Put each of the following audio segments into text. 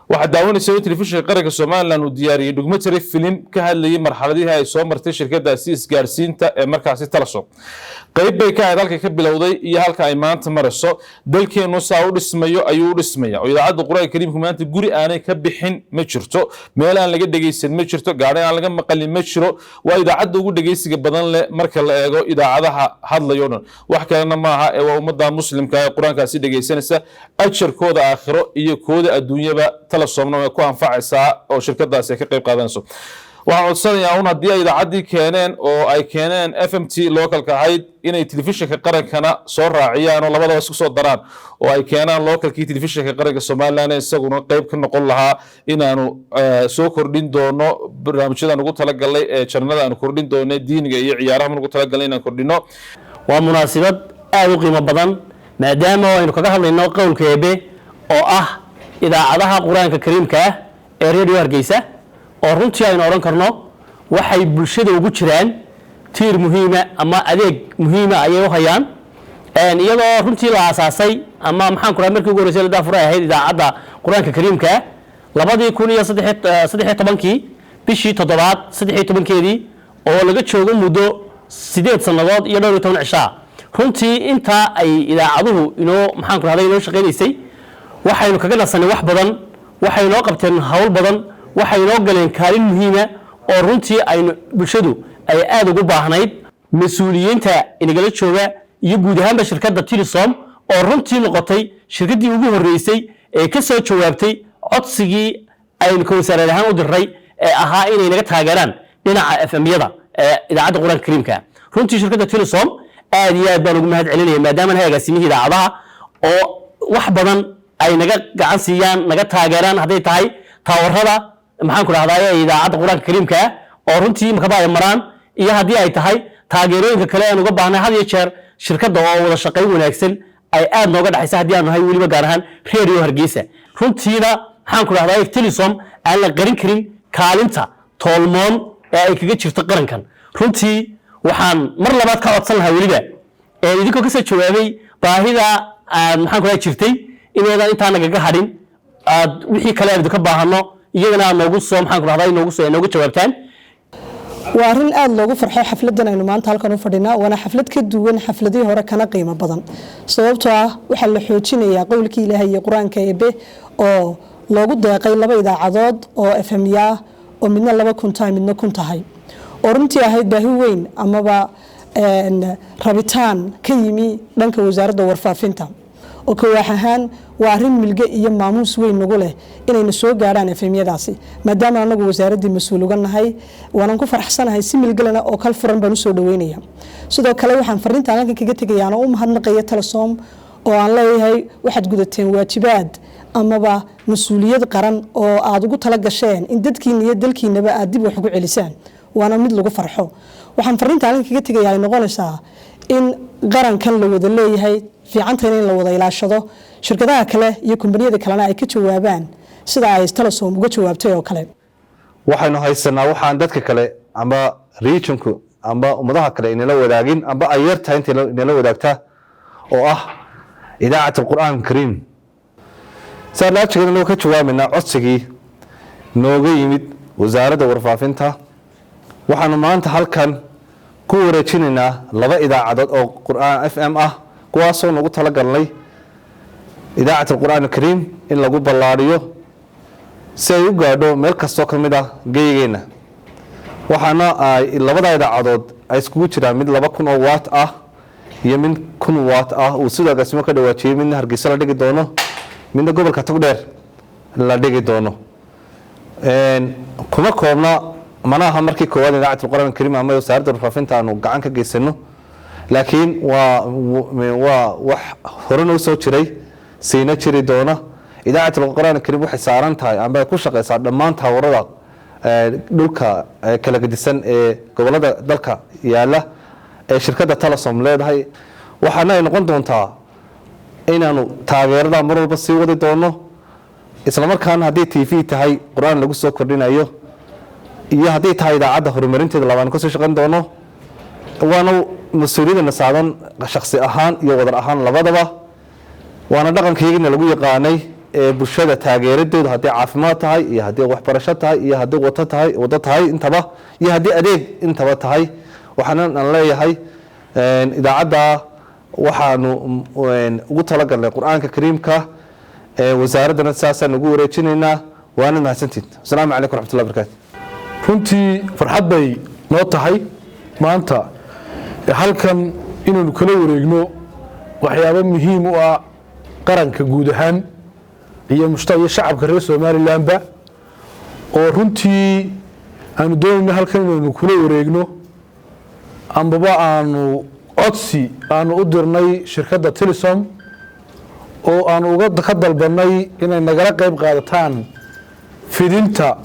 waxaa daawanaysa telefishinka qaranka Soomaaliland uu diyaariyay documentary film ka hadlayay marxaladii ay soo martay shirkadaasi isgaarsiinta ee markaasi Telesom qayb bay ka ahayd halka ka bilowday iyo halka ay maanta marayso dalkeenu saa u dhismayo ayuu u dhismaya oo idaacadda Quraanka Kariimka maanta guri aanay ka bixin ma jirto meel aan laga dhageysan ma jirto gaari aan laga maqalin ma jiro waa idaacadda ugu dhageysiga badan leh marka la eego idaacadaha hadlayo dhan wax kalena ma aha ee waa ummadda muslimka ee Quraankaasi dhageysanaysa ajarkooda aakhiro iyo kooda adduunyada Telesomna way ku anfacaysaa oo shirkadaasi ka qayb qaadanayso waxaan codsanayaa un haddii ay idaacaddii keeneen oo ay keeneen FMT localka ahayd inay telefishinka qarankana soo raaciyaan oo labadaba isku soo daraan oo ay keenaan localkii telefishinka qaranka Soomaaliland isaguna qayb ka noqon lahaa inaanu soo kordhin doono barnaamijyadan ugu talagalay ee channelada aan kordhin doono diiniga iyo ciyaaraha ugu talagalay inaan kordhino waa munaasabad aad u qiimo badan maadaama aynu kaga hadlayno qowlka Eebe oo ah idaacadaha Quraanka Kariimka ee Radio Hargeysa oo runtii aynu oran karno waxay bulshada ugu jiraan tiir muhiima ama adeeg muhiima ayay u hayaan iyadoo runtii la aasaasay ama maxaan ku rahay markii ugu horeysay la daafuray ahayd idaacadda Quraanka Kariimka 2013 bishii 7 13keedii oo laga joogo muddo 8 sanadood iyo 12 cisha runtii inta ay idaacaduhu inoo maxaan ku rahay inoo shaqeynayay waxaynu kaga nasanay wax badan waxay noo qabteen hawl badan waxay noo galeen kaalin muhiima oo runtii aynu bulshadu ay aad ugu baahnayd mas'uuliyiinta inagala jooga iyo guud ahaanba shirkadda Telesom oo runtii noqotay shirkaddii ugu horeysay ee ka soo jawaabtay codsigii aynu ka wasaarad ahaan u diray ee ahaa inay naga taageeraan dhinaca FM-yada ee idaacadda Quraanka Kariimka runtii shirkadda Telesom aad iyo aad baan ugu mahad celinaya maadaama ay agaasimihii idaacadaha oo wax badan ay naga gacan siiyaan naga taageeraan haday tahay taawarada maxaan ku raahdaa idaacadda Quraanka Kariimka oo runtii makaba ay maraan iyo hadii ay tahay taageerooyinka kale aan uga baahnay had iyo jeer shirkadda oo wada shaqayn wanaagsan ay aad nooga dhaxaysa hadii aan nahay waliba gaar ahaan Radio Hargeysa runtiina maxaan ku raahdaa Telesom aan la qarin karin kaalinta toolmoon ee ay kaga jirto qarankan runtii waxaan mar labaad ka codsan lahaa waliba idinkoo ka soo jawaabay baahida maxaan ku raahdaa jirtay inaydan inta naga hadhin wixii kale aad ka baahano iyagana noogu soo maxaan ku raahdaa noogu jawaabtaan waa arin aad loogu farxay xafladan aynu maanta halkan u fadhinaa wana xaflad ka duwan xafladii hore kana qiimo badan sababtoo ah waxa la xoojinayaa qowlkii Ilaahay iyo Quraanka Eebe oo loogu deeqay laba idaacadood oo FM-ya oo midna 2 midna 1 tahay oo runtii ahayd baahi weyn amaba rabitaan ka yimi dhanka wasaaradda warfaafinta oo koox ahaan waa arin milge iyo maamuus weyn nagu leh inayna soo gaaraan FM-yadaasi maadaama anagu wasaaradii mas'uul uga nahay waan ku faraxsanahay si milgalana oo kal furan baan u soo dhaweynaya sidoo kale waxaan fariinta halkan kaga tagayaan oo u mahadnaqaya Telesom oo aan leeyahay waxaad gudateen waajibaad amaba mas'uuliyad qaran oo aad ugu tala gasheen in dadkiina iyo dalkiinaba aad dib wax ugu celisaan waana mid lagu farxo waxaan fariinta halkan kaga tagayaa ay noqonaysaa in qarankan la wada leeyahay fiicanteena in la wada ilaashado shirkadaha kale iyo kumbaniyada kalena ay ka jawaabaan sida ay Telesom uga jawaabtay oo kale waxaynu haysanaa waxaan dadka kale ama regionku ama ummadaha kale inala wadaagin amba ay yartahay inala wadaagta oo ah idaacadda Quraanka Kariim saalaajigana ka jawaabina codsigii nooga yimid wasaaradda warfaafinta waxaanu maanta halkan ku wareejinaynaa laba idaacadood oo Quraan FM ah kuwaasoo nagu tala galnay idaacadda Quraanka Kariim in lagu ballaariyo si ay u gaadho meel kastoo ka mid ah geeyeena waxaana ay labada idaacadood ay iskugu jiraan mid 2,000 oo watt ah iyo mid 1,000 watt ah oo sidoo kale ka dhawaajiyay midna Hargeysa la dhigi doono midna gobolka Togdheer la dhigi doono kuma koobna manaha markii koowaad idaacadda Quraanka Kariim ama wasaaradda warfaafinta aanu gacan ka geysano laakiin waa wax horena u soo jiray siina jiri doona idaacadda Quraanka Kariim waxay saaran tahay amba ku shaqeysaa dhammaan taawarada dhulka kala gedisan ee gobolada dalka yaala ee shirkadda Telesom leedahay waxaana ay noqon doontaa inaanu taageerada mar walba sii wadi doono isla markaana haddii TV tahay Quraan lagu soo kordhinayo iyo haddii tahay idaacadda horumarinteeda labaan ka soo shaqeyn doono waana mas'uuliyadna saadan shakhsi ahaan iyo wadar ahaan labadaba waana dhaqankeygina lagu yaqaanay bulshada taageeradooda haddii caafimaad tahay iyo haddii waxbarasho tahay iyo haddii wado tahay intaba iyo haddii adeeg intaba tahay waxaan aan leeyahay idaacadda waxaanu ugu talagalnay qur-aanka kariimka wasaaraddana saasaan ugu wareejinaynaa waana mahadsantiid asalaamu calaykum raxmatullahi barakaatu runtii farxad bay noo tahay maanta halkan inaynu kala wareegno waxyaabo muhiim u ah qaranka guud ahaan iyo shacabka reer somalilanba oo runtii aanu doonayno halkan inaynu kula wareegno ambaba aanu codsi aanu u dirnay shirkadda Telesom oo aanu ka dalbanay inay nagala qayb qaadataan fidinta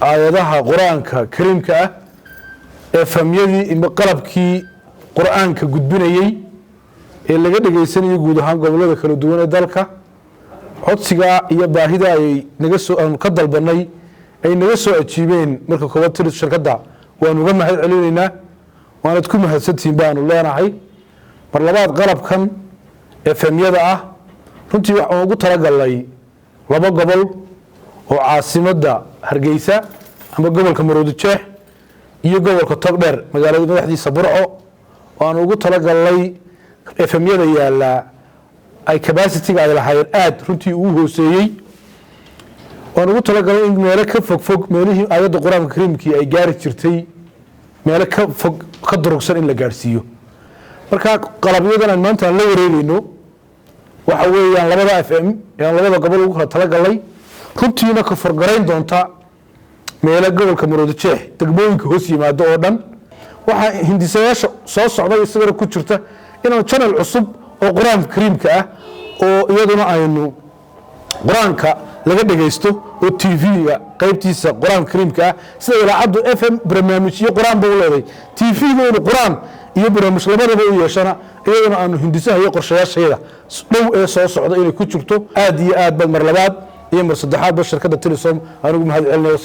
aayadaha quraanka kariimka ah ee famiyadii iyo qalabkii quraanka gudbinayay ee laga dhageysanayay guud ahaan gobolada kala duwan ee dalka codsiga iyo baahida ay naga soo aan ka dalbanay ay naga soo ajiibeen marka koowaad Telesom shirkadda waanu uga mahad celinaynaa waana ku mahadsantiin baanu leenahay mar labaad qalabkan ee famiyada ah runtii waxaan ugu talagalay laba gobol oo caasimadda Hargeysa ama gobolka Maroodijeex iyo gobolka Togdheer magaalada madaxdiisa Burco waan ugu talagalay famiyada yaala ay capacity-ga ay lahaayeen aad runtii uu hooseeyay waan ugu talagalay in meelo ka fog meelihii aayadda quraanka kariimkii ay gaari jirtay meelo ka fog ka durugsan in la gaarsiiyo marka qalabyadan aan maanta la wareegayno waxa weeyaan labada FM ee labada gobol ugu kala talagalay runtiina ka forgarayn doonta meelo gobolka Maroodijeex degmooyinka hoos yimaado oo dhan waxa hindisayaasha soo socday isagana ku jirta inaan channel cusub oo quraanka kariimka ah oo iyaduna aynu quraanka laga dhageysto oo TV-ga qaybtiisa quraanka kariimka ah sida ilaacadu FM barnaamijyo quraan buu leeyahay TV-ga inuu quraan iyo barnaamij labadaba u yeeshana iyaduna aanu hindisaha iyo qorshayaasheeda dhow ee soo socda inay ku jirto aad iyo aad bal mar labaad iyo mar saddexaad ba shirkadda Telesom anigu mahad celinayo